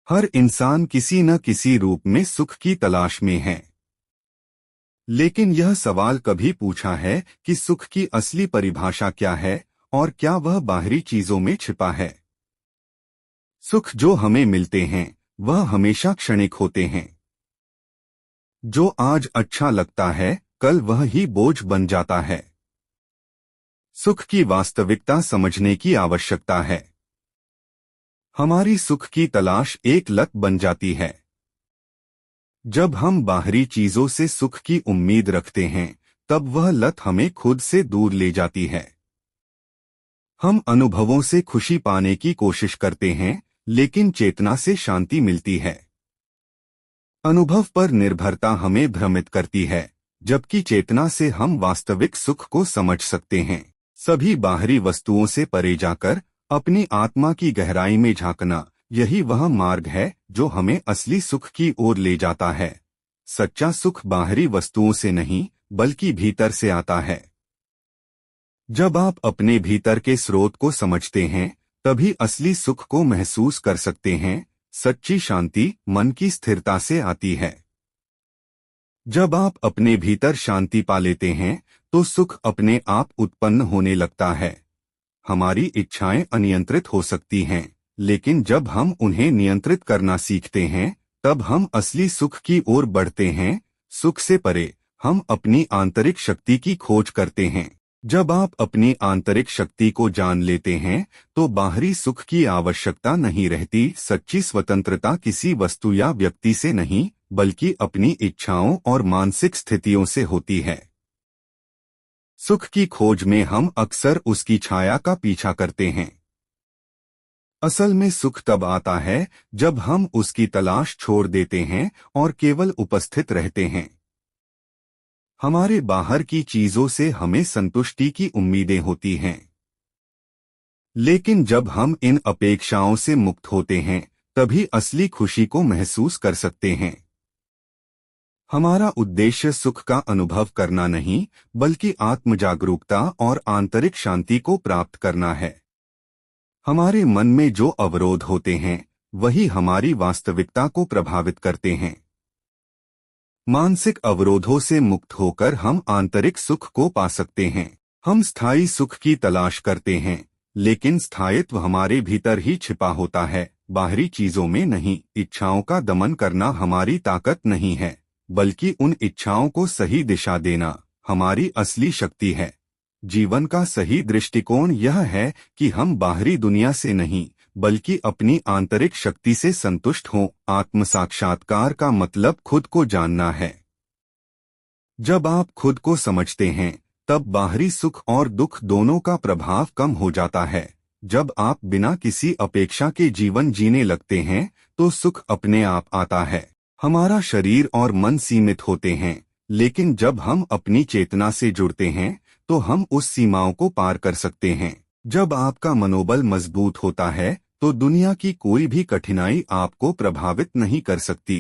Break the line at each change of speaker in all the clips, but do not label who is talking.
हर इंसान किसी न किसी रूप में सुख की तलाश में है। लेकिन यह सवाल कभी पूछा है कि सुख की असली परिभाषा क्या है और क्या वह बाहरी चीजों में छिपा है? सुख जो हमें मिलते हैं वह हमेशा क्षणिक होते हैं। जो आज अच्छा लगता है कल वह ही बोझ बन जाता है। सुख की वास्तविकता समझने की आवश्यकता है। हमारी सुख की तलाश एक लत बन जाती है। जब हम बाहरी चीजों से सुख की उम्मीद रखते हैं तब वह लत हमें खुद से दूर ले जाती है। हम अनुभवों से खुशी पाने की कोशिश करते हैं लेकिन चेतना से शांति मिलती है। अनुभव पर निर्भरता हमें भ्रमित करती है जबकि चेतना से हम वास्तविक सुख को समझ सकते हैं। सभी बाहरी वस्तुओं से परे जाकर अपनी आत्मा की गहराई में झांकना, यही वह मार्ग है जो हमें असली सुख की ओर ले जाता है। सच्चा सुख बाहरी वस्तुओं से नहीं बल्कि भीतर से आता है। जब आप अपने भीतर के स्रोत को समझते हैं तभी असली सुख को महसूस कर सकते हैं। सच्ची शांति मन की स्थिरता से आती है। जब आप अपने भीतर शांति पा लेते हैं तो सुख अपने आप उत्पन्न होने लगता है। हमारी इच्छाएं अनियंत्रित हो सकती हैं, लेकिन जब हम उन्हें नियंत्रित करना सीखते हैं तब हम असली सुख की ओर बढ़ते हैं। सुख से परे हम अपनी आंतरिक शक्ति की खोज करते हैं। जब आप अपनी आंतरिक शक्ति को जान लेते हैं तो बाहरी सुख की आवश्यकता नहीं रहती। सच्ची स्वतंत्रता किसी वस्तु या व्यक्ति से नहीं बल्कि अपनी इच्छाओं और मानसिक स्थितियों से होती है। सुख की खोज में हम अक्सर उसकी छाया का पीछा करते हैं। असल में सुख तब आता है जब हम उसकी तलाश छोड़ देते हैं और केवल उपस्थित रहते हैं। हमारे बाहर की चीजों से हमें संतुष्टि की उम्मीदें होती हैं, लेकिन जब हम इन अपेक्षाओं से मुक्त होते हैं तभी असली खुशी को महसूस कर सकते हैं। हमारा उद्देश्य सुख का अनुभव करना नहीं बल्कि आत्मजागरूकता और आंतरिक शांति को प्राप्त करना है। हमारे मन में जो अवरोध होते हैं वही हमारी वास्तविकता को प्रभावित करते हैं। मानसिक अवरोधों से मुक्त होकर हम आंतरिक सुख को पा सकते हैं। हम स्थायी सुख की तलाश करते हैं, लेकिन स्थायित्व हमारे भीतर ही छिपा होता है, बाहरी चीजों में नहीं। इच्छाओं का दमन करना हमारी ताकत नहीं है, बल्कि उन इच्छाओं को सही दिशा देना हमारी असली शक्ति है। जीवन का सही दृष्टिकोण यह है कि हम बाहरी दुनिया से नहीं बल्कि अपनी आंतरिक शक्ति से संतुष्ट हों। आत्म साक्षात्कार का मतलब खुद को जानना है। जब आप खुद को समझते हैं तब बाहरी सुख और दुख दोनों का प्रभाव कम हो जाता है। जब आप बिना किसी अपेक्षा के जीवन जीने लगते हैं तो सुख अपने आप आता है। हमारा शरीर और मन सीमित होते हैं, लेकिन जब हम अपनी चेतना से जुड़ते हैं तो हम उस सीमाओं को पार कर सकते हैं। जब आपका मनोबल मजबूत होता है तो दुनिया की कोई भी कठिनाई आपको प्रभावित नहीं कर सकती।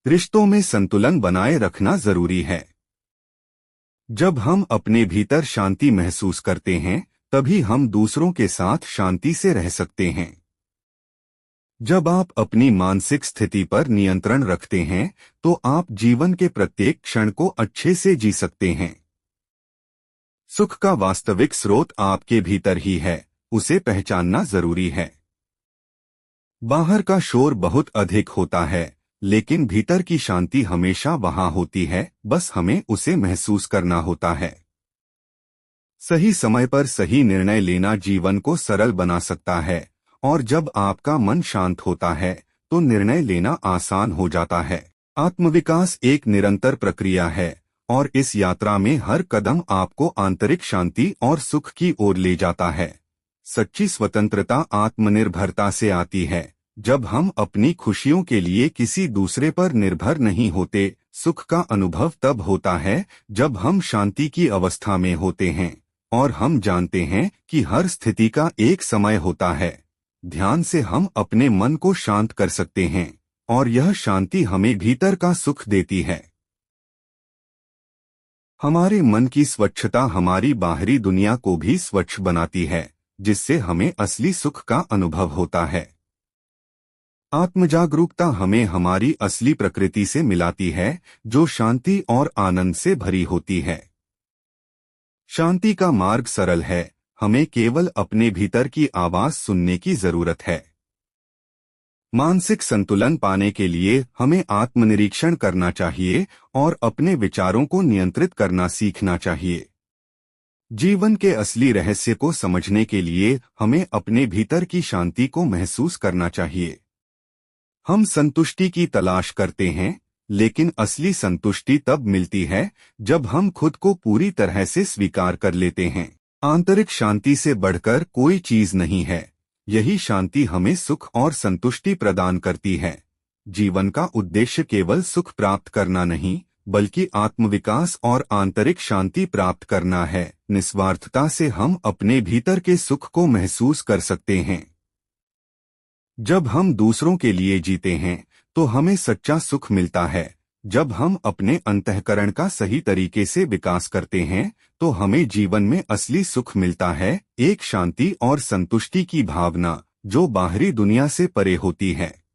रिश्तों में संतुलन बनाए रखना जरूरी है। जब हम अपने भीतर शांति महसूस करते हैं तभी हम दूसरों के साथ शांति से रह सकते हैं। जब आप अपनी मानसिक स्थिति पर नियंत्रण रखते हैं तो आप जीवन के प्रत्येक क्षण को अच्छे से जी सकते हैं। सुख का वास्तविक स्रोत आपके भीतर ही है, उसे पहचानना जरूरी है। बाहर का शोर बहुत अधिक होता है, लेकिन भीतर की शांति हमेशा वहां होती है, बस हमें उसे महसूस करना होता है। सही समय पर सही निर्णय लेना जीवन को सरल बना सकता है, और जब आपका मन शांत होता है तो निर्णय लेना आसान हो जाता है। आत्मविकास एक निरंतर प्रक्रिया है और इस यात्रा में हर कदम आपको आंतरिक शांति और सुख की ओर ले जाता है। सच्ची स्वतंत्रता आत्मनिर्भरता से आती है। जब हम अपनी खुशियों के लिए किसी दूसरे पर निर्भर नहीं होते। सुख का अनुभव तब होता है जब हम शांति की अवस्था में होते हैं और हम जानते हैं कि हर स्थिति का एक समय होता है। ध्यान से हम अपने मन को शांत कर सकते हैं और यह शांति हमें भीतर का सुख देती है। हमारे मन की स्वच्छता हमारी बाहरी दुनिया को भी स्वच्छ बनाती है, जिससे हमें असली सुख का अनुभव होता है। आत्मजागरूकता हमें हमारी असली प्रकृति से मिलाती है, जो शांति और आनंद से भरी होती है। शांति का मार्ग सरल है, हमें केवल अपने भीतर की आवाज सुनने की जरूरत है। मानसिक संतुलन पाने के लिए हमें आत्मनिरीक्षण करना चाहिए और अपने विचारों को नियंत्रित करना सीखना चाहिए। जीवन के असली रहस्य को समझने के लिए हमें अपने भीतर की शांति को महसूस करना चाहिए। हम संतुष्टि की तलाश करते हैं, लेकिन असली संतुष्टि तब मिलती है जब हम खुद को पूरी तरह से स्वीकार कर लेते हैं। आंतरिक शांति से बढ़कर कोई चीज नहीं है। यही शांति हमें सुख और संतुष्टि प्रदान करती है। जीवन का उद्देश्य केवल सुख प्राप्त करना नहीं, बल्कि आत्मविकास और आंतरिक शांति प्राप्त करना है। निस्वार्थता से हम अपने भीतर के सुख को महसूस कर सकते हैं। जब हम दूसरों के लिए जीते हैं, तो हमें सच्चा सुख मिलता है। जब हम अपने अंतःकरण का सही तरीके से विकास करते हैं, तो हमें जीवन में असली सुख मिलता है, एक शांति और संतुष्टि की भावना जो बाहरी दुनिया से परे होती है।